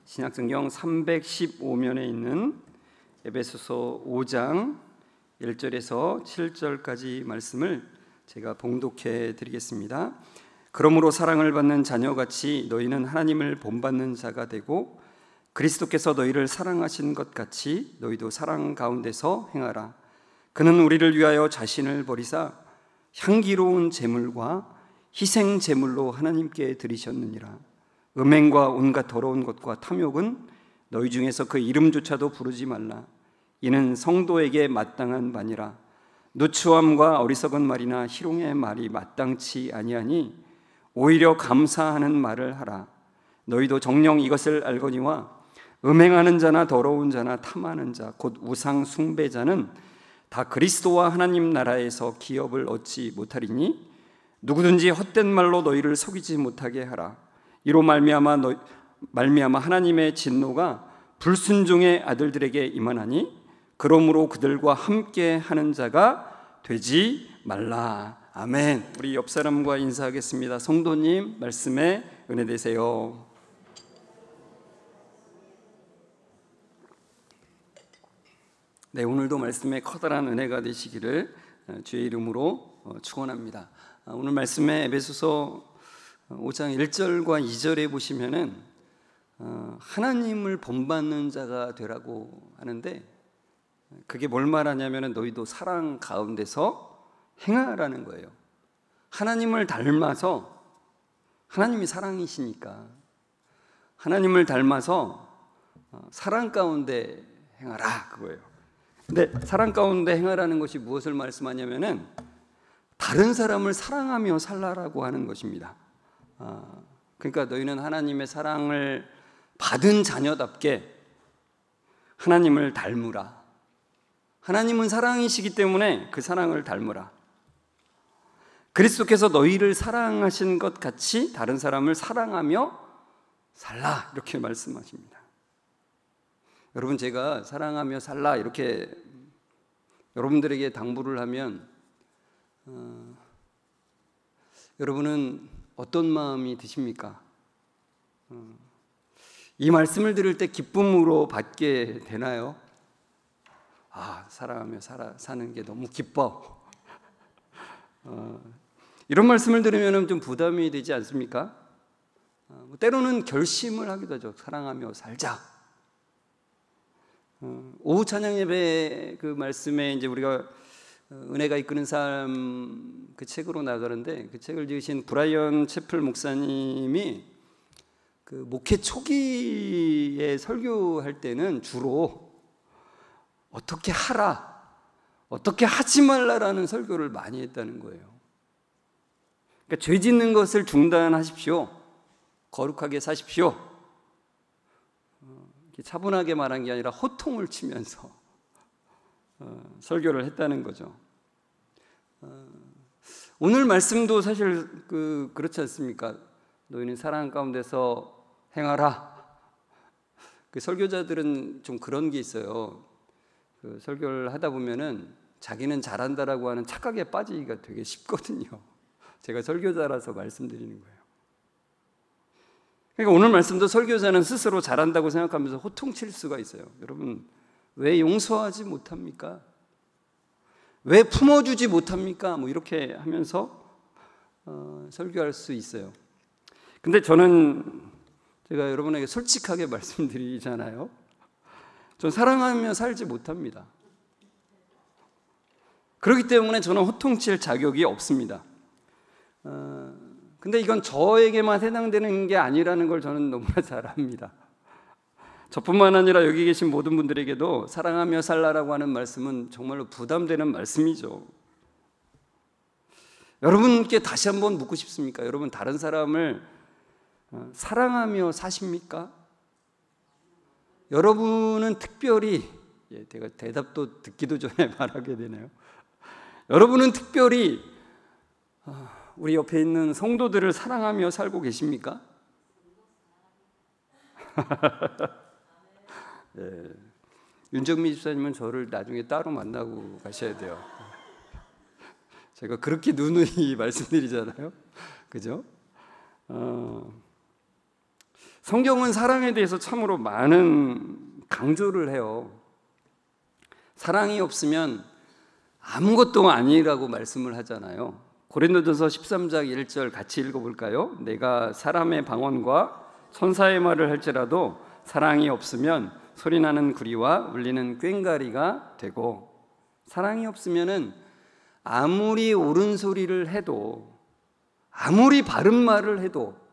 신약성경 315면에 있는 에베소서 5장 1절에서 7절까지 말씀을 제가 봉독해 드리겠습니다. 그러므로 사랑을 받는 자녀같이 너희는 하나님을 본받는 자가 되고 그리스도께서 너희를 사랑하신 것 같이 너희도 사랑 가운데서 행하라. 그는 우리를 위하여 자신을 버리사 향기로운 제물과 희생 제물로 하나님께 드리셨느니라. 음행과 온갖 더러운 것과 탐욕은 너희 중에서 그 이름조차도 부르지 말라. 이는 성도에게 마땅한 바니라. 누추함과 어리석은 말이나 희롱의 말이 마땅치 아니하니 오히려 감사하는 말을 하라. 너희도 정녕 이것을 알거니와 음행하는 자나 더러운 자나 탐하는 자 곧 우상 숭배자는 다 그리스도와 하나님 나라에서 기업을 얻지 못하리니 누구든지 헛된 말로 너희를 속이지 못하게 하라. 이로 말미암아 하나님의 진노가 불순종의 아들들에게 임하나니 그러므로 그들과 함께 하는 자가 되지 말라. 아멘. 우리 옆 사람과 인사하겠습니다. 성도님, 말씀에 은혜 되세요. 네, 오늘도 말씀에 커다란 은혜가 되시기를 주의 이름으로 축원합니다. 오늘 말씀에 에베소서 5장 1절과 2절에 보시면은 하나님을 본받는 자가 되라고 하는데, 그게 뭘 말하냐면은 너희도 사랑 가운데서 행하라는 거예요. 하나님을 닮아서, 하나님이 사랑이시니까 하나님을 닮아서 사랑 가운데 행하라, 그거예요. 근데 사랑 가운데 행하라는 것이 무엇을 말씀하냐면은 다른 사람을 사랑하며 살라라고 하는 것입니다. 그러니까 너희는 하나님의 사랑을 받은 자녀답게 하나님을 닮으라. 하나님은 사랑이시기 때문에 그 사랑을 닮으라. 그리스도께서 너희를 사랑하신 것 같이 다른 사람을 사랑하며 살라, 이렇게 말씀하십니다. 여러분, 제가 사랑하며 살라 이렇게 여러분들에게 당부를 하면 여러분은 어떤 마음이 드십니까? 이 말씀을 들을 때 기쁨으로 받게 되나요? 사랑하며 사는 게 너무 기뻐. 이런 말씀을 들으면 좀 부담이 되지 않습니까? 때로는 결심을 하기도 하죠. 사랑하며 살자. 오후 찬양 예배 그 말씀에 이제 우리가 은혜가 이끄는 삶 그 책으로 나가는데, 그 책을 지으신 브라이언 채플 목사님이 그 목회 초기에 설교할 때는 주로 어떻게 하라, 어떻게 하지 말라라는 설교를 많이 했다는 거예요. 그러니까 죄 짓는 것을 중단하십시오, 거룩하게 사십시오, 차분하게 말한 게 아니라 호통을 치면서 설교를 했다는 거죠. 오늘 말씀도 사실 그렇지 않습니까? 너희는 사랑 가운데서 행하라. 그 설교자들은 좀 그런 게 있어요. 그 설교를 하다 보면은 자기는 잘한다라고 하는 착각에 빠지기가 되게 쉽거든요. 제가 설교자라서 말씀드리는 거예요. 그러니까 오늘 말씀도 설교자는 스스로 잘한다고 생각하면서 호통칠 수가 있어요. 여러분, 왜 용서하지 못합니까? 왜 품어주지 못합니까? 이렇게 하면서 설교할 수 있어요. 근데 저는 제가 여러분에게 솔직하게 말씀드리잖아요. 전 사랑하며 살지 못합니다. 그렇기 때문에 저는 호통칠 자격이 없습니다. 근데 이건 저에게만 해당되는 게 아니라는 걸 저는 너무나 잘 압니다. 저뿐만 아니라 여기 계신 모든 분들에게도 사랑하며 살라라고 하는 말씀은 정말로 부담되는 말씀이죠. 여러분께 다시 한번 묻고 싶습니까? 여러분, 다른 사람을 사랑하며 사십니까? 여러분은 특별히, 제가 대답도 듣기도 전에 말하게 되네요. 여러분은 특별히 우리 옆에 있는 성도들을 사랑하며 살고 계십니까? 예. 윤정미 집사님은 저를 나중에 따로 만나고 가셔야 돼요. 제가 그렇게 누누이 말씀드리잖아요. 그죠? 성경은 사랑에 대해서 참으로 많은 강조를 해요. 사랑이 없으면 아무것도 아니라고 말씀을 하잖아요. 고린도전서 13장 1절 같이 읽어볼까요? 내가 사람의 방언과 천사의 말을 할지라도 사랑이 없으면 소리나는 구리와 울리는 꽹과리가 되고, 사랑이 없으면은 아무리 옳은 소리를 해도, 아무리 바른 말을 해도,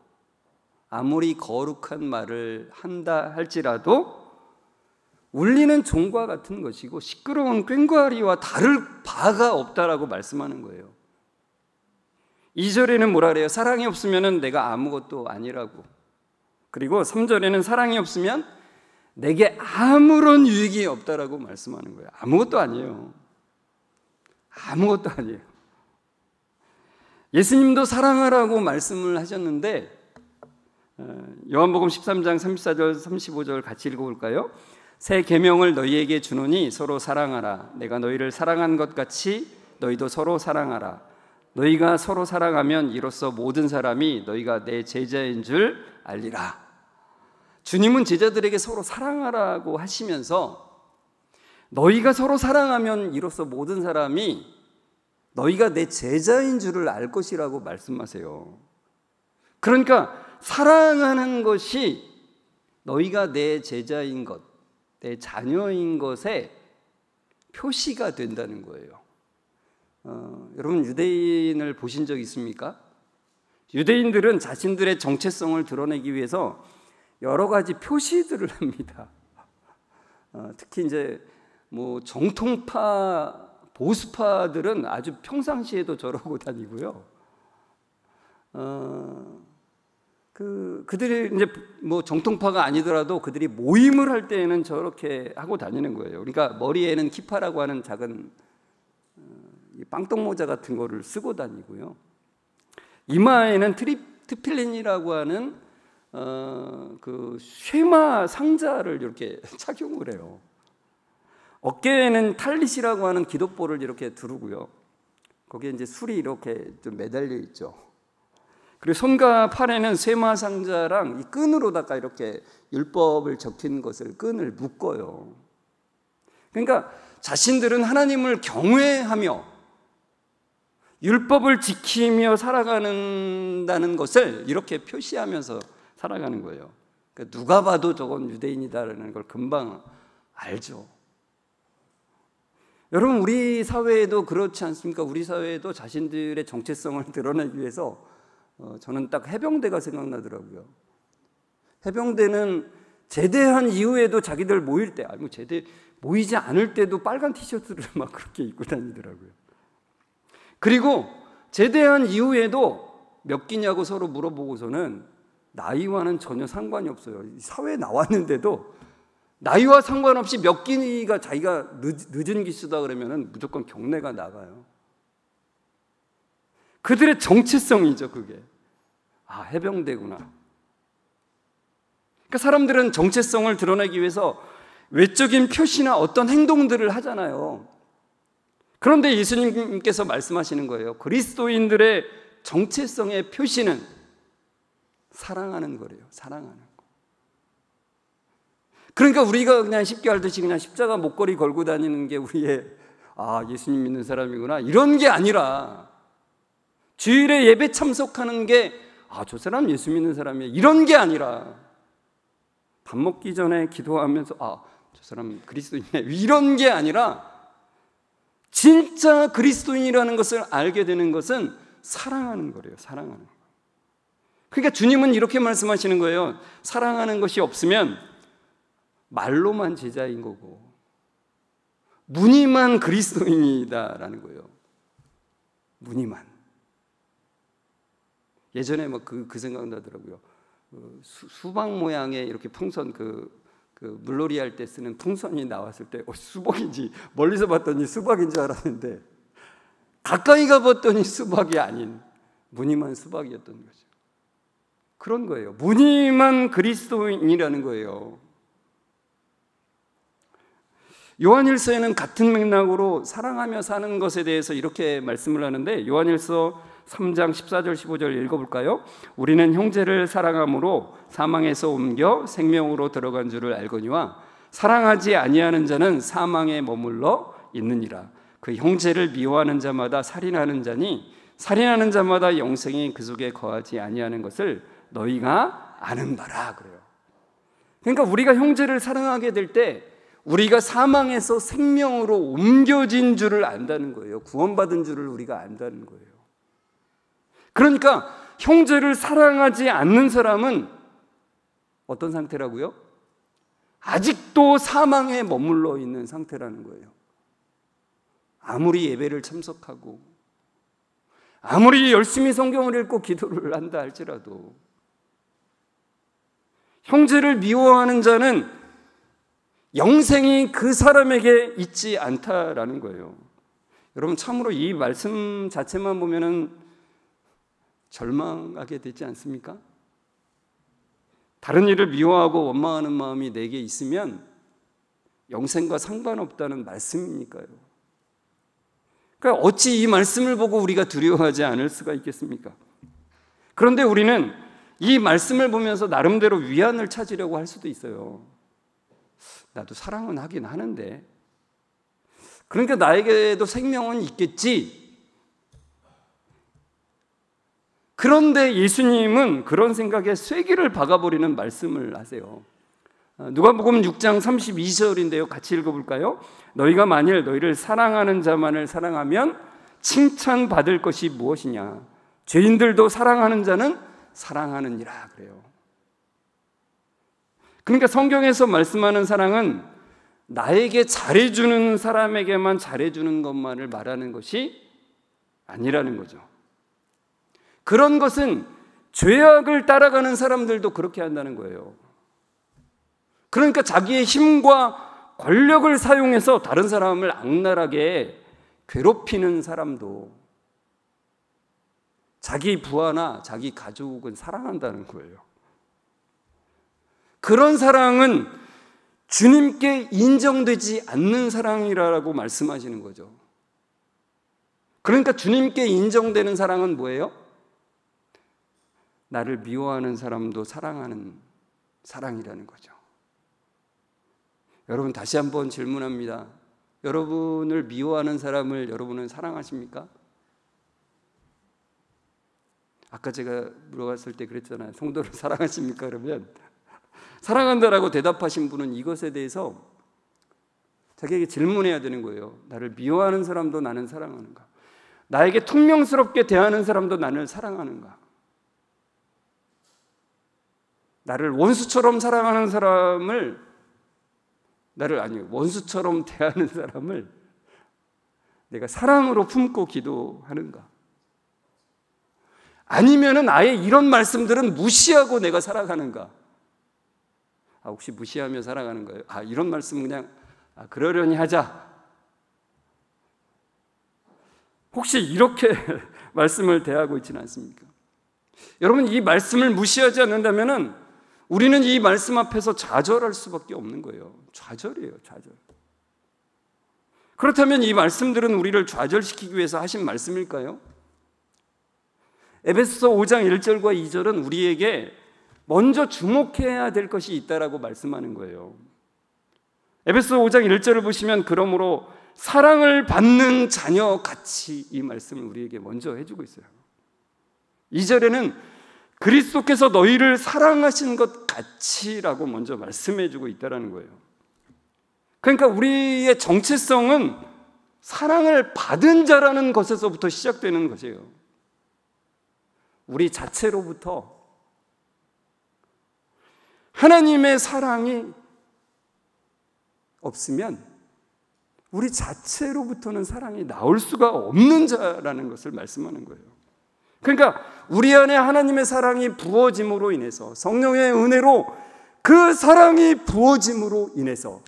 아무리 거룩한 말을 한다 할지라도 울리는 종과 같은 것이고 시끄러운 꽹과리와 다를 바가 없다라고 말씀하는 거예요. 2절에는 뭐라 그래요? 사랑이 없으면 내가 아무것도 아니라고. 그리고 3절에는 사랑이 없으면 내게 아무런 유익이 없다라고 말씀하는 거예요. 아무것도 아니에요. 아무것도 아니에요. 예수님도 사랑하라고 말씀을 하셨는데, 요한복음 13장 34절 35절 같이 읽어볼까요? 새 계명을 너희에게 주노니 서로 사랑하라. 내가 너희를 사랑한 것 같이 너희도 서로 사랑하라. 너희가 서로 사랑하면 이로써 모든 사람이 너희가 내 제자인 줄 알리라. 주님은 제자들에게 서로 사랑하라고 하시면서 너희가 서로 사랑하면 이로써 모든 사람이 너희가 내 제자인 줄을 알 것이라고 말씀하세요. 그러니까 사랑하는 것이 너희가 내 제자인 것, 내 자녀인 것에 표시가 된다는 거예요. 여러분 유대인을 보신 적 있습니까? 유대인들은 자신들의 정체성을 드러내기 위해서 여러 가지 표시들을 합니다. 특히 이제 뭐 정통파 보수파들은 아주 평상시에도 저러고 다니고요. 그들이 이제 뭐 정통파가 아니더라도 그들이 모임을 할 때에는 저렇게 하고 다니는 거예요. 그러니까 머리에는 키파라고 하는 작은 빵떡 모자 같은 거를 쓰고 다니고요. 이마에는 트필린이라고 하는 그 쉐마 상자를 이렇게 착용을 해요. 어깨에는 탈릿이라고 하는 기도볼을 이렇게 두르고요. 거기에 이제 술이 이렇게 좀 매달려 있죠. 그리고 손과 팔에는 쇠마 상자랑 이 끈으로다가 이렇게 율법을 적힌 것을 끈을 묶어요. 그러니까 자신들은 하나님을 경외하며 율법을 지키며 살아가는다는 것을 이렇게 표시하면서 살아가는 거예요. 그러니까 누가 봐도 저건 유대인이다라는 걸 금방 알죠. 여러분 우리 사회에도 그렇지 않습니까? 우리 사회에도 자신들의 정체성을 드러내기 위해서 저는 딱 해병대가 생각나더라고요. 해병대는 제대한 이후에도 자기들 모일 때, 아니 제대 모이지 않을 때도 빨간 티셔츠를 막 그렇게 입고 다니더라고요. 그리고 제대한 이후에도 몇 끼냐고 서로 물어보고서는 나이와는 전혀 상관이 없어요. 사회에 나왔는데도 나이와 상관없이 몇 끼가 자기가 늦은 기수다 그러면 무조건 경례가 나가요. 그들의 정체성이죠, 그게. 아, 해병대구나. 그러니까 사람들은 정체성을 드러내기 위해서 외적인 표시나 어떤 행동들을 하잖아요. 그런데 예수님께서 말씀하시는 거예요. 그리스도인들의 정체성의 표시는 사랑하는 거래요. 사랑하는 거. 그러니까 우리가 그냥 쉽게 알듯이 그냥 십자가 목걸이 걸고 다니는 게 우리의 예수님 믿는 사람이구나 이런 게 아니라 주일에 예배 참석하는 게 저 사람 예수 믿는 사람이야 이런 게 아니라 밥 먹기 전에 기도하면서 저 사람 그리스도인이네 이런 게 아니라 진짜 그리스도인이라는 것을 알게 되는 것은 사랑하는 거래요. 사랑하는 거. 그러니까 주님은 이렇게 말씀하시는 거예요. 사랑하는 것이 없으면 말로만 제자인 거고 무늬만 그리스도인이다라는 거예요. 무늬만. 예전에 막 그 생각 나더라고요. 수박 모양의 이렇게 풍선 그 물놀이 할 때 쓰는 풍선이 나왔을 때 수박인지 멀리서 봤더니 수박인 줄 알았는데 가까이 가봤더니 수박이 아닌 무늬만 수박이었던 거죠. 그런 거예요. 무늬만 그리스도인이라는 거예요. 요한일서에는 같은 맥락으로 사랑하며 사는 것에 대해서 이렇게 말씀을 하는데 요한일서 3장 14절 15절 읽어볼까요? 우리는 형제를 사랑함으로 사망에서 옮겨 생명으로 들어간 줄을 알거니와 사랑하지 아니하는 자는 사망에 머물러 있느니라. 그 형제를 미워하는 자마다 살인하는 자니 살인하는 자마다 영생이 그 속에 거하지 아니하는 것을 너희가 아는 바라. 그래요. 그러니까 우리가 형제를 사랑하게 될 때 우리가 사망에서 생명으로 옮겨진 줄을 안다는 거예요. 구원받은 줄을 우리가 안다는 거예요. 그러니까 형제를 사랑하지 않는 사람은 어떤 상태라고요? 아직도 사망에 머물러 있는 상태라는 거예요. 아무리 예배를 참석하고 아무리 열심히 성경을 읽고 기도를 한다 할지라도 형제를 미워하는 자는 영생이 그 사람에게 있지 않다라는 거예요. 여러분, 참으로 이 말씀 자체만 보면은 절망하게 되지 않습니까? 다른 일을 미워하고 원망하는 마음이 내게 있으면 영생과 상관없다는 말씀이니까요. 그러니까 어찌 이 말씀을 보고 우리가 두려워하지 않을 수가 있겠습니까? 그런데 우리는 이 말씀을 보면서 나름대로 위안을 찾으려고 할 수도 있어요. 나도 사랑은 하긴 하는데, 그러니까 나에게도 생명은 있겠지. 그런데 예수님은 그런 생각에 쐐기를 박아버리는 말씀을 하세요. 누가복음 6장 32절인데요. 같이 읽어볼까요? 너희가 만일 너희를 사랑하는 자만을 사랑하면 칭찬받을 것이 무엇이냐? 죄인들도 사랑하는 자는 사랑하느니라. 그래요. 그러니까 성경에서 말씀하는 사랑은 나에게 잘해주는 사람에게만 잘해주는 것만을 말하는 것이 아니라는 거죠. 그런 것은 죄악을 따라가는 사람들도 그렇게 한다는 거예요. 그러니까 자기의 힘과 권력을 사용해서 다른 사람을 악랄하게 괴롭히는 사람도 자기 부하나 자기 가족은 사랑한다는 거예요. 그런 사랑은 주님께 인정되지 않는 사랑이라고 말씀하시는 거죠. 그러니까 주님께 인정되는 사랑은 뭐예요? 나를 미워하는 사람도 사랑하는 사랑이라는 거죠. 여러분, 다시 한번 질문합니다. 여러분을 미워하는 사람을 여러분은 사랑하십니까? 아까 제가 물어봤을 때 그랬잖아요. 성도를 사랑하십니까? 그러면 사랑한다라고 대답하신 분은 이것에 대해서 자기에게 질문해야 되는 거예요. 나를 미워하는 사람도 나는 사랑하는가? 나에게 퉁명스럽게 대하는 사람도 나를 사랑하는가? 나를 원수처럼 사랑하는 사람을 원수처럼 대하는 사람을 내가 사랑으로 품고 기도하는가? 아니면은 아예 이런 말씀들은 무시하고 내가 살아가는가? 혹시 무시하며 살아가는 거예요? 이런 말씀은 그냥 그러려니 하자. 혹시 이렇게 말씀을 대하고 있지는 않습니까? 여러분, 이 말씀을 무시하지 않는다면은 우리는 이 말씀 앞에서 좌절할 수밖에 없는 거예요. 좌절이에요, 좌절. 그렇다면 이 말씀들은 우리를 좌절시키기 위해서 하신 말씀일까요? 에베소서 5장 1절과 2절은 우리에게 먼저 주목해야 될 것이 있다라고 말씀하는 거예요. 에베소서 5장 1절을 보시면 그러므로 사랑을 받는 자녀 같이 이 말씀을 우리에게 먼저 해주고 있어요. 2절에는 그리스도께서 너희를 사랑하신 것 같이라고 먼저 말씀해주고 있다는 거예요. 그러니까 우리의 정체성은 사랑을 받은 자라는 것에서부터 시작되는 것이에요. 우리 자체로부터 하나님의 사랑이 없으면 우리 자체로부터는 사랑이 나올 수가 없는 자라는 것을 말씀하는 거예요. 그러니까 우리 안에 하나님의 사랑이 부어짐으로 인해서, 성령의 은혜로 그 사랑이 부어짐으로 인해서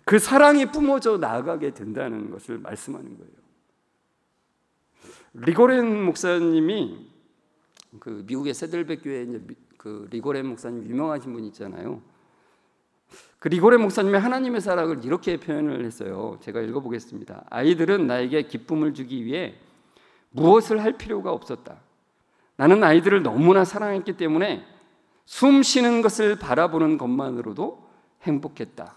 그 사랑이 뿜어져 나아가게 된다는 것을 말씀하는 거예요. 리고렌 목사님이 그 미국의 세들백 교회에 그 리고렌 목사님 유명하신 분 있잖아요. 그 리고렌 목사님의 하나님의 사랑을 이렇게 표현을 했어요. 제가 읽어보겠습니다. 아이들은 나에게 기쁨을 주기 위해 무엇을 할 필요가 없었다. 나는 아이들을 너무나 사랑했기 때문에 숨 쉬는 것을 바라보는 것만으로도 행복했다.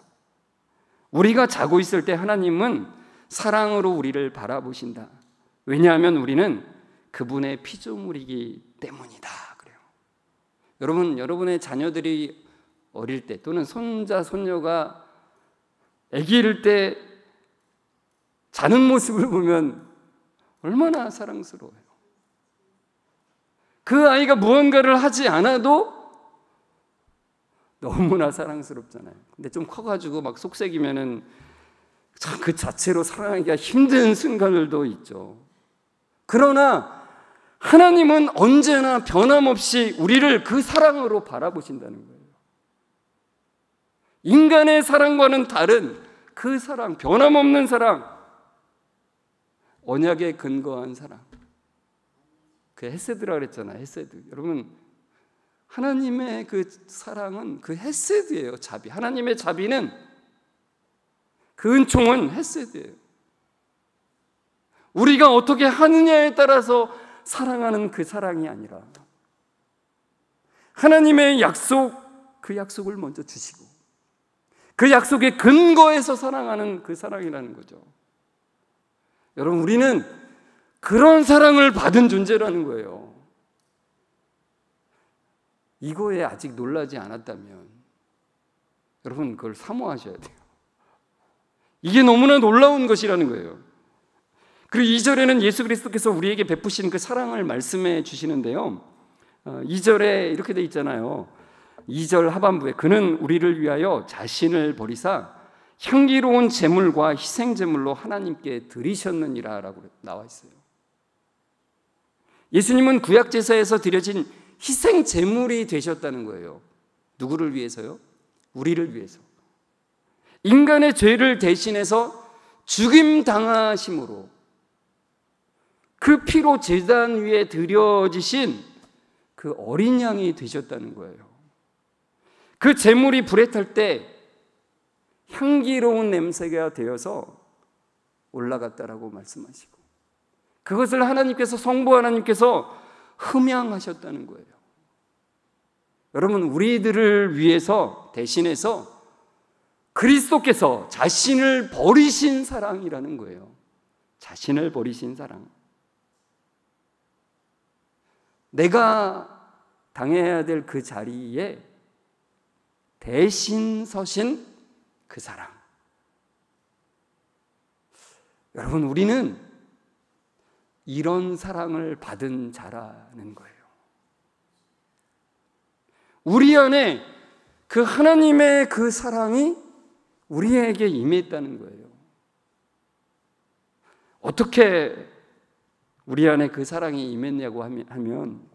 우리가 자고 있을 때 하나님은 사랑으로 우리를 바라보신다. 왜냐하면 우리는 그분의 피조물이기 때문이다. 그래요. 여러분의 자녀들이 어릴 때 또는 손자, 손녀가 아기일 때 자는 모습을 보면 얼마나 사랑스러워요. 그 아이가 무언가를 하지 않아도 너무나 사랑스럽잖아요. 근데 좀 커가지고 막 속삭이면은 그 자체로 사랑하기가 힘든 순간들도 있죠. 그러나 하나님은 언제나 변함없이 우리를 그 사랑으로 바라보신다는 거예요. 인간의 사랑과는 다른 그 사랑, 변함없는 사랑, 언약에 근거한 사랑. 그 헤세드라고 그랬잖아요. 헤세드. 여러분, 하나님의 그 사랑은 그 헤세드예요. 자비. 하나님의 자비는, 그 은총은 헤세드예요. 우리가 어떻게 하느냐에 따라서 사랑하는 그 사랑이 아니라 하나님의 약속, 그 약속을 먼저 주시고 그 약속에 근거해서 사랑하는 그 사랑이라는 거죠. 여러분, 우리는 그런 사랑을 받은 존재라는 거예요. 이거에 아직 놀라지 않았다면 여러분, 그걸 사모하셔야 돼요. 이게 너무나 놀라운 것이라는 거예요. 그리고 2절에는 예수 그리스도께서 우리에게 베푸신 그 사랑을 말씀해 주시는데요, 2절에 이렇게 돼 있잖아요. 2절 하반부에 그는 우리를 위하여 자신을 버리사 향기로운 제물과 희생 제물로 하나님께 드리셨느니라 라고 나와 있어요. 예수님은 구약 제사에서 드려진 희생 제물이 되셨다는 거예요. 누구를 위해서요? 우리를 위해서. 인간의 죄를 대신해서 죽임 당하심으로 그 피로 제단 위에 드려지신 그 어린 양이 되셨다는 거예요. 그 제물이 불에 탈 때 향기로운 냄새가 되어서 올라갔다라고 말씀하시고, 그것을 하나님께서, 성부 하나님께서 흠양하셨다는 거예요. 여러분, 우리들을 위해서 대신해서 그리스도께서 자신을 버리신 사랑이라는 거예요. 자신을 버리신 사랑. 내가 당해야 될 그 자리에 대신 서신 그 사랑. 여러분, 우리는 이런 사랑을 받은 자라는 거예요. 우리 안에 그 하나님의 그 사랑이 우리에게 임했다는 거예요. 어떻게 우리 안에 그 사랑이 임했냐고 하면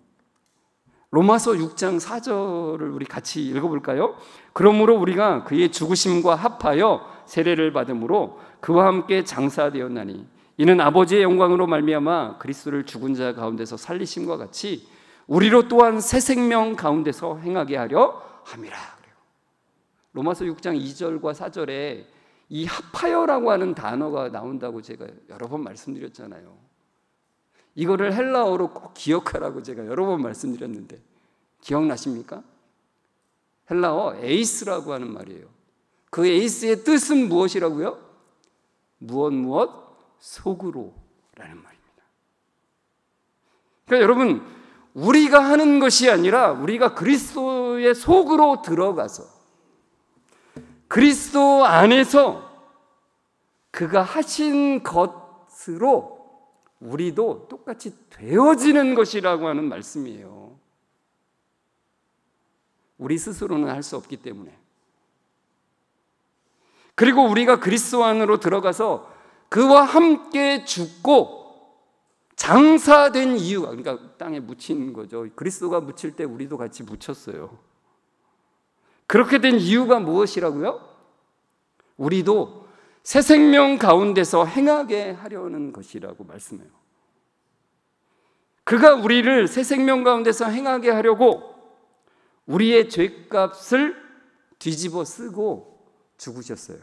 로마서 6장 4절을 우리 같이 읽어볼까요? 그러므로 우리가 그의 죽으심과 합하여 세례를 받음으로 그와 함께 장사되었나니 이는 아버지의 영광으로 말미암아 그리스도를 죽은 자 가운데서 살리심과 같이 우리로 또한 새 생명 가운데서 행하게 하려 함이라. 로마서 6장 2절과 4절에 이 합하여라고 하는 단어가 나온다고 제가 여러 번 말씀드렸잖아요. 이거를 헬라어로 꼭 기억하라고 제가 여러 번 말씀드렸는데 기억나십니까? 헬라어 에이스라고 하는 말이에요. 그 에이스의 뜻은 무엇이라고요? 무엇 속으로 라는 말입니다. 그러니까 여러분, 우리가 하는 것이 아니라 우리가 그리스도의 속으로 들어가서 그리스도 안에서 그가 하신 것으로 우리도 똑같이 되어지는 것이라고 하는 말씀이에요. 우리 스스로는 할 수 없기 때문에. 그리고 우리가 그리스도 안으로 들어가서 그와 함께 죽고 장사된 이유가, 그러니까 땅에 묻힌 거죠. 그리스도가 묻힐 때 우리도 같이 묻혔어요. 그렇게 된 이유가 무엇이라고요? 우리도 새 생명 가운데서 행하게 하려는 것이라고 말씀해요. 그가 우리를 새 생명 가운데서 행하게 하려고 우리의 죄값을 뒤집어 쓰고 죽으셨어요.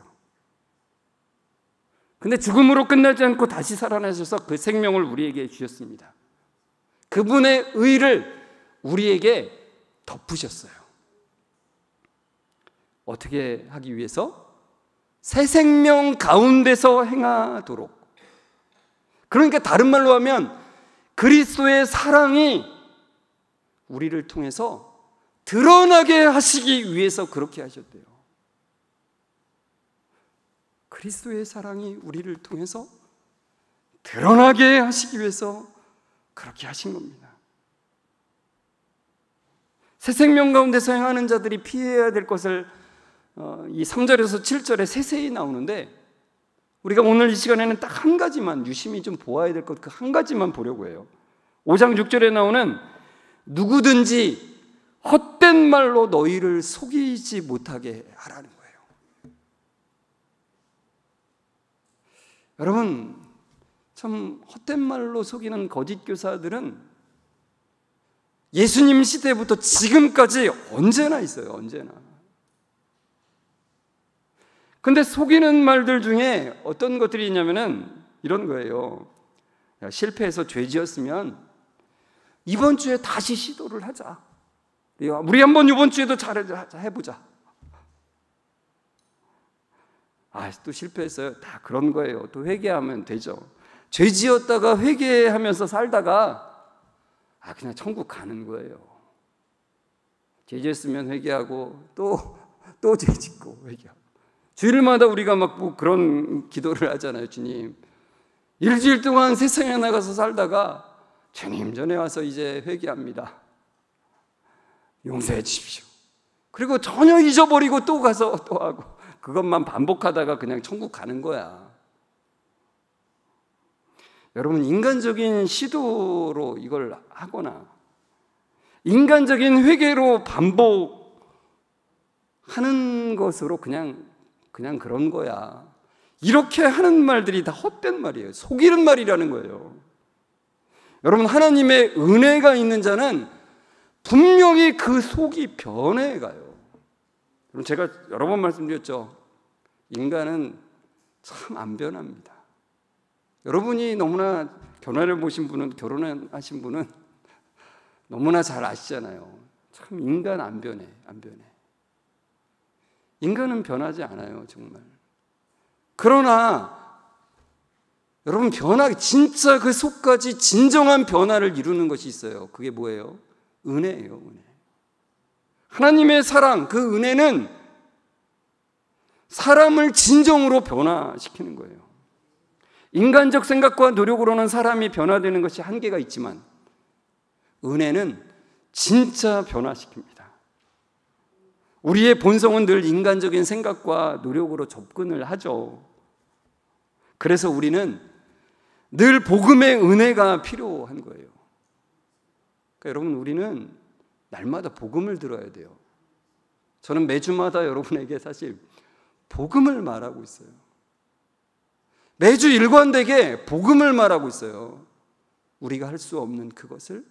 근데 죽음으로 끝나지 않고 다시 살아나셔서 그 생명을 우리에게 주셨습니다. 그분의 의를 우리에게 덮으셨어요. 어떻게 하기 위해서? 새 생명 가운데서 행하도록. 그러니까 다른 말로 하면 그리스도의 사랑이 우리를 통해서 드러나게 하시기 위해서 그렇게 하셨대요. 그리스도의 사랑이 우리를 통해서 드러나게 하시기 위해서 그렇게 하신 겁니다. 새 생명 가운데서 행하는 자들이 피해야 될 것을 이 3절에서 7절에 세세히 나오는데, 우리가 오늘 이 시간에는 딱 한 가지만 유심히 좀 보아야 될 것, 그 한 가지만 보려고 해요. 5장 6절에 나오는 누구든지 헛된 말로 너희를 속이지 못하게 하라는 거예요. 여러분, 참 헛된 말로 속이는 거짓 교사들은 예수님 시대부터 지금까지 언제나 있어요. 언제나. 근데 속이는 말들 중에 어떤 것들이 있냐면은 이런 거예요. 야, 실패해서 죄 지었으면 이번 주에 다시 시도를 하자. 우리 한번 이번 주에도 해보자. 또 실패했어요. 다 그런 거예요. 또 회개하면 되죠. 죄 지었다가 회개하면서 살다가 그냥 천국 가는 거예요. 죄 지었으면 회개하고 또 죄 짓고 회개하고. 주일마다 우리가 막 그런 기도를 하잖아요. 주님, 일주일 동안 세상에 나가서 살다가 주님 전에 와서 이제 회개합니다. 용서해 주십시오. 그리고 전혀 잊어버리고 또 가서 또 하고, 그것만 반복하다가 그냥 천국 가는 거야. 여러분, 인간적인 시도로 이걸 하거나 인간적인 회개로 반복하는 것으로 그냥 그런 거야, 이렇게 하는 말들이 다 헛된 말이에요. 속이는 말이라는 거예요. 여러분, 하나님의 은혜가 있는 자는 분명히 그 속이 변해가요. 제가 여러 번 말씀드렸죠. 인간은 참 안 변합니다. 여러분이 너무나 변화를 보신 분은, 결혼하신 분은 너무나 잘 아시잖아요. 참 인간 안 변해. 인간은 변하지 않아요, 정말. 그러나 여러분, 진짜 그 속까지 진정한 변화를 이루는 것이 있어요. 그게 뭐예요? 은혜예요, 은혜. 하나님의 사랑, 그 은혜는 사람을 진정으로 변화시키는 거예요. 인간적 생각과 노력으로는 사람이 변화되는 것이 한계가 있지만 은혜는 진짜 변화시킵니다. 우리의 본성은 늘 인간적인 생각과 노력으로 접근을 하죠. 그래서 우리는 늘 복음의 은혜가 필요한 거예요. 그러니까 여러분, 우리는 날마다 복음을 들어야 돼요. 저는 매주마다 여러분에게 사실 복음을 말하고 있어요. 매주 일관되게 복음을 말하고 있어요. 우리가 할 수 없는 그것을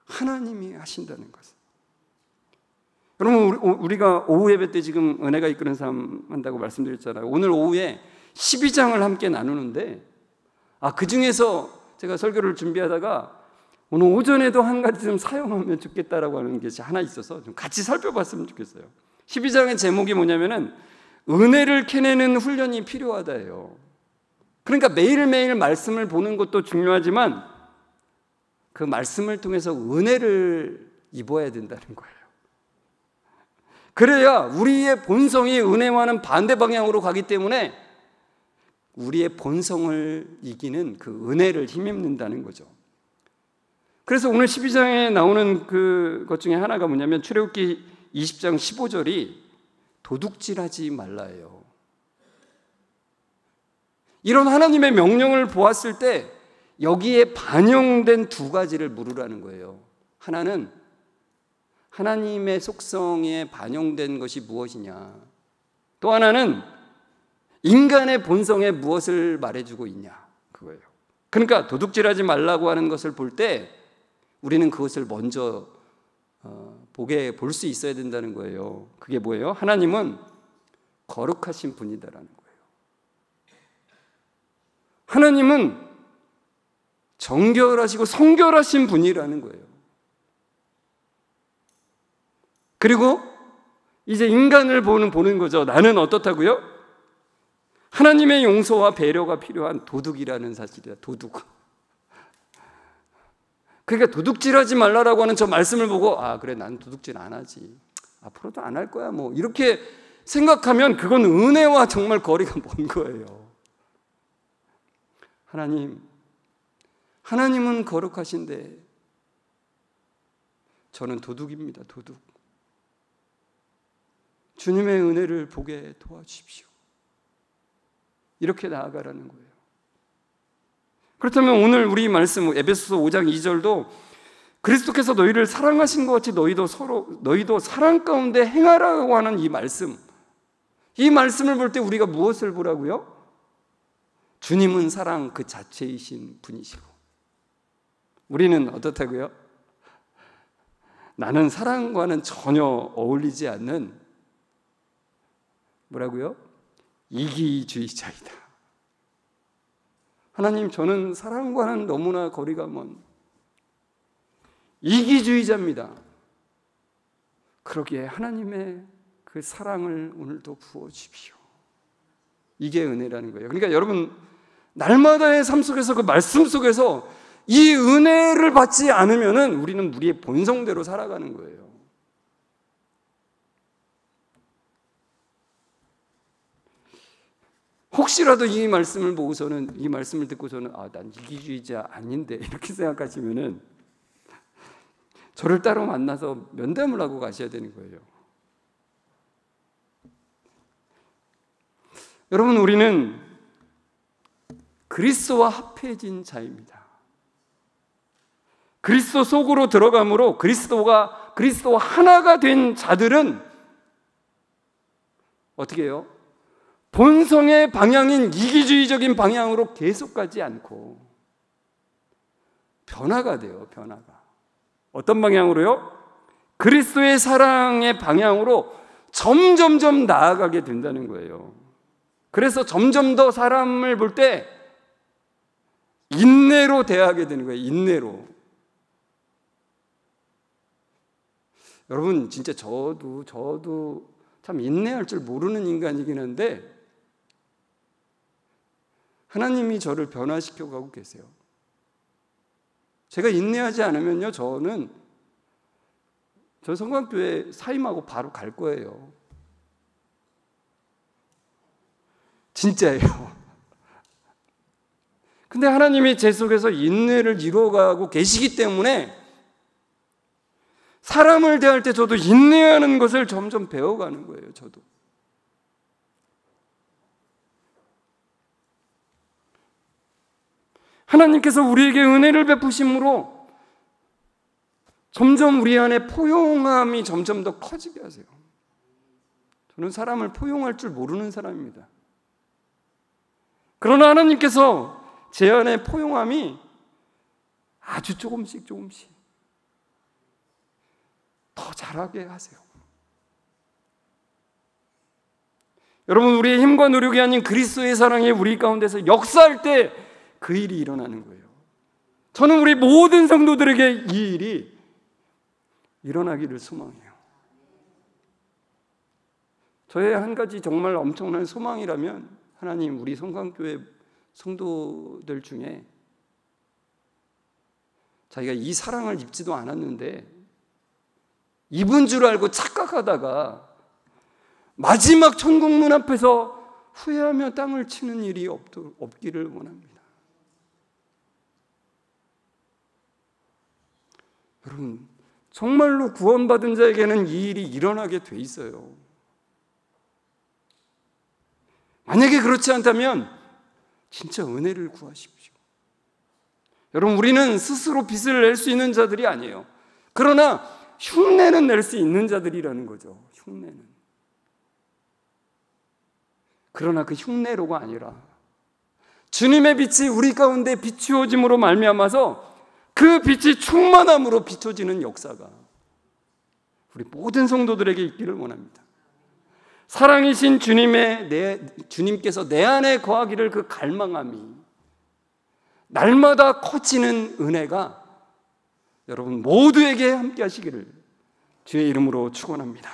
하나님이 하신다는 것을. 여러분, 우리가 오후 예배 때 지금 은혜가 이끄는 삶 한다고 말씀드렸잖아요. 오늘 오후에 12장을 함께 나누는데, 그 중에서 제가 설교를 준비하다가 오늘 오전에도 한 가지 좀 사용하면 좋겠다라고 하는 것이 하나 있어서 좀 같이 살펴봤으면 좋겠어요. 12장의 제목이 뭐냐면은 은혜를 캐내는 훈련이 필요하다예요. 그러니까 매일매일 말씀을 보는 것도 중요하지만 그 말씀을 통해서 은혜를 입어야 된다는 거예요. 그래야 우리의 본성이 은혜와는 반대 방향으로 가기 때문에 우리의 본성을 이기는 그 은혜를 힘입는다는 거죠. 그래서 오늘 12장에 나오는 그것 중에 하나가 뭐냐면 출애굽기 20장 15절이 도둑질하지 말라예요. 이런 하나님의 명령을 보았을 때 여기에 반영된 두 가지를 물으라는 거예요. 하나는 하나님의 속성에 반영된 것이 무엇이냐, 또 하나는 인간의 본성에 무엇을 말해주고 있냐, 그거예요. 그러니까 도둑질하지 말라고 하는 것을 볼 때 우리는 그것을 먼저 볼 수 있어야 된다는 거예요. 그게 뭐예요? 하나님은 거룩하신 분이다라는 거예요. 하나님은 정결하시고 성결하신 분이라는 거예요. 그리고 이제 인간을 보는 거죠. 나는 어떻다고요? 하나님의 용서와 배려가 필요한 도둑이라는 사실이다. 도둑. 그러니까 도둑질하지 말라라고 하는 저 말씀을 보고 그래, 난 도둑질 안 하지, 앞으로도 안 할 거야, 뭐 이렇게 생각하면 그건 은혜와 정말 거리가 먼 거예요. 하나님은 거룩하신데 저는 도둑입니다. 도둑. 주님의 은혜를 보게 도와주십시오. 이렇게 나아가라는 거예요. 그렇다면 오늘 우리 말씀 에베소서 5장 2절도 그리스도께서 너희를 사랑하신 것 같이 너희도 사랑 가운데 행하라고 하는 이 말씀을 볼 때 우리가 무엇을 보라고요? 주님은 사랑 그 자체이신 분이시고, 우리는 어떻다고요? 나는 사랑과는 전혀 어울리지 않는 뭐라고요? 이기주의자이다. 하나님, 저는 사랑과는 너무나 거리가 먼 이기주의자입니다. 그러기에 하나님의 그 사랑을 오늘도 부어주십시오. 이게 은혜라는 거예요. 그러니까 여러분, 날마다의 삶 속에서 그 말씀 속에서 이 은혜를 받지 않으면 우리는 우리의 본성대로 살아가는 거예요. 혹시라도 이 말씀을 보고서는, 이 말씀을 듣고서는 난 이기주의자 아닌데 이렇게 생각하시면은 저를 따로 만나서 면담을 하고 가셔야 되는 거예요. 여러분, 우리는 그리스도와 합해진 자입니다. 그리스도 속으로 들어감으로 그리스도와 하나가 된 자들은 어떻게 해요? 본성의 방향인 이기주의적인 방향으로 계속 가지 않고 변화가 돼요. 변화가. 어떤 방향으로요? 그리스도의 사랑의 방향으로 점점점 나아가게 된다는 거예요. 그래서 점점 더 사람을 볼 때 인내로 대하게 되는 거예요. 인내로. 여러분, 진짜 저도 참 인내할 줄 모르는 인간이긴 한데 하나님이 저를 변화시켜 가고 계세요. 제가 인내하지 않으면요, 저 성광교회 사임하고 바로 갈 거예요. 진짜예요. 근데 하나님이 제 속에서 인내를 이루어가고 계시기 때문에 사람을 대할 때 저도 인내하는 것을 점점 배워가는 거예요. 저도. 하나님께서 우리에게 은혜를 베푸심으로 점점 우리 안에 포용함이 점점 더 커지게 하세요. 저는 사람을 포용할 줄 모르는 사람입니다. 그러나 하나님께서 제 안에 포용함이 아주 조금씩 더 잘하게 하세요. 여러분, 우리의 힘과 노력이 아닌 그리스도의 사랑이 우리 가운데서 역사할 때 그 일이 일어나는 거예요. 저는 우리 모든 성도들에게 이 일이 일어나기를 소망해요. 저의 한 가지 정말 엄청난 소망이라면, 하나님, 우리 성광교회 성도들 중에 자기가 이 사랑을 입지도 않았는데 입은 줄 알고 착각하다가 마지막 천국문 앞에서 후회하며 땅을 치는 일이 없기를 원합니다. 여러분, 정말로 구원받은 자에게는 이 일이 일어나게 돼 있어요. 만약에 그렇지 않다면 진짜 은혜를 구하십시오. 여러분, 우리는 스스로 빚을 낼 수 있는 자들이 아니에요. 그러나 흉내는 낼 수 있는 자들이라는 거죠. 흉내는. 그러나 그 흉내로가 아니라 주님의 빛이 우리 가운데 비추어짐으로 말미암아서 그 빛이 충만함으로 비춰지는 역사가 우리 모든 성도들에게 있기를 원합니다. 사랑이신 주님께서 내 안에 거하기를 그 갈망함이 날마다 커지는 은혜가 여러분 모두에게 함께 하시기를 주의 이름으로 축원합니다.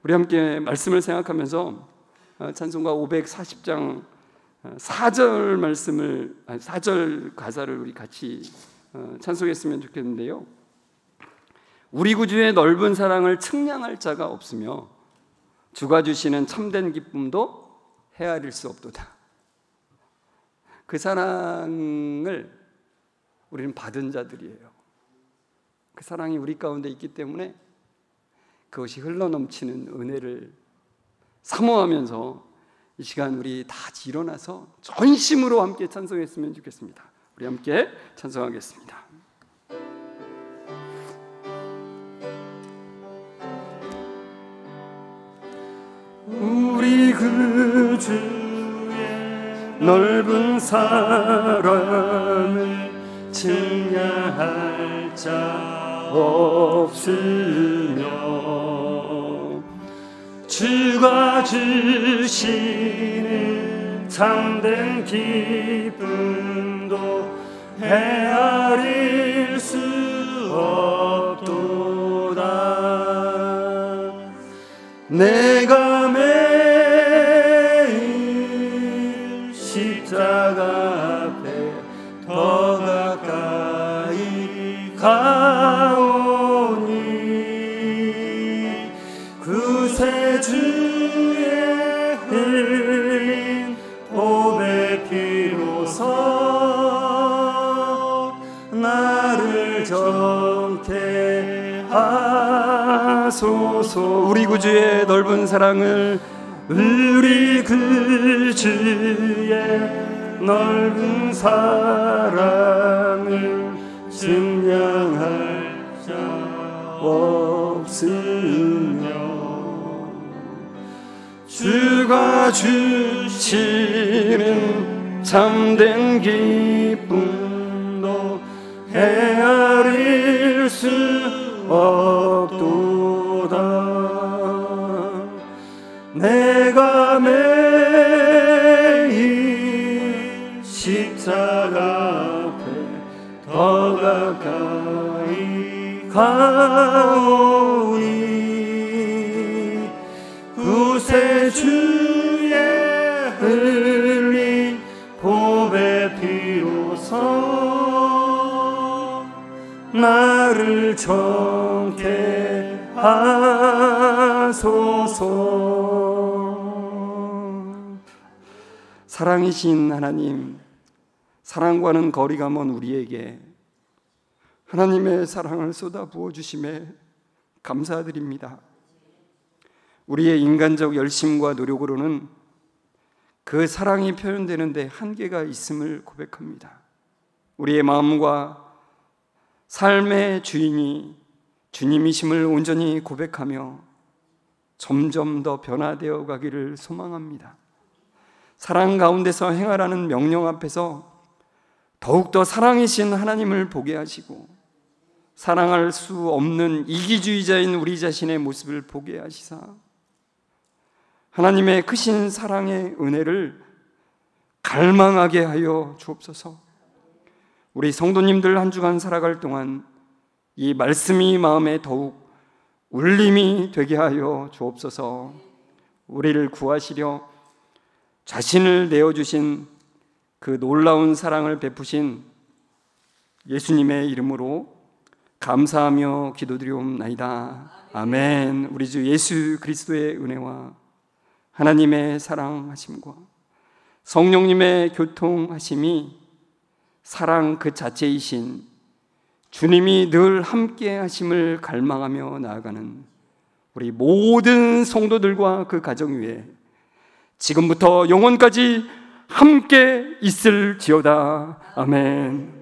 우리 함께 말씀을 생각하면서 찬송가 540장 4절 말씀을 4절 가사를 우리 같이 찬송했으면 좋겠는데요. 우리 구주의 넓은 사랑을 측량할 자가 없으며 주가 주시는 참된 기쁨도 헤아릴 수 없도다. 그 사랑을 우리는 받은 자들이에요. 그 사랑이 우리 가운데 있기 때문에 그것이 흘러넘치는 은혜를 사모하면서 이 시간 우리 다 일어나서 전심으로 함께 찬송했으면 좋겠습니다. 우리 함께 찬송하겠습니다. 우리 그 주의 넓은 사랑을 측량할 자 없으며 주가 주시는 참된 기쁨도 헤아릴 수 없도다. 내가 매일 십자가 앞에 더 가까이 가오니 구세주의 흘린 보배 피로서 나를 정케 하소서. 우리 구주의 넓은 사랑을 우리 구주의 넓은 사랑을 측량할 자 없으며 주가 주시는 참된 기쁨도 헤아릴 수 없도다. 내가 매일 십자가 앞에 더 가까이 가오니 구세주의 흘린 보배 피로서 나를 정케 하소서. 사랑이신 하나님, 사랑과는 거리가 먼 우리에게 하나님의 사랑을 쏟아 부어주심에 감사드립니다. 우리의 인간적 열심과 노력으로는 그 사랑이 표현되는데 한계가 있음을 고백합니다. 우리의 마음과 삶의 주인이 주님이심을 온전히 고백하며 점점 더 변화되어 가기를 소망합니다. 사랑 가운데서 행하라는 명령 앞에서 더욱더 사랑이신 하나님을 보게 하시고 사랑할 수 없는 이기주의자인 우리 자신의 모습을 보게 하시사 하나님의 크신 사랑의 은혜를 갈망하게 하여 주옵소서. 우리 성도님들 한 주간 살아갈 동안 이 말씀이 마음에 더욱 울림이 되게 하여 주옵소서. 우리를 구하시려 자신을 내어주신 그 놀라운 사랑을 베푸신 예수님의 이름으로 감사하며 기도드리옵나이다. 아멘. 우리 주 예수 그리스도의 은혜와 하나님의 사랑하심과 성령님의 교통하심이 사랑 그 자체이신 주님이 늘 함께 하심을 갈망하며 나아가는 우리 모든 성도들과 그 가정 위에 지금부터 영원까지 함께 있을지어다. 아멘.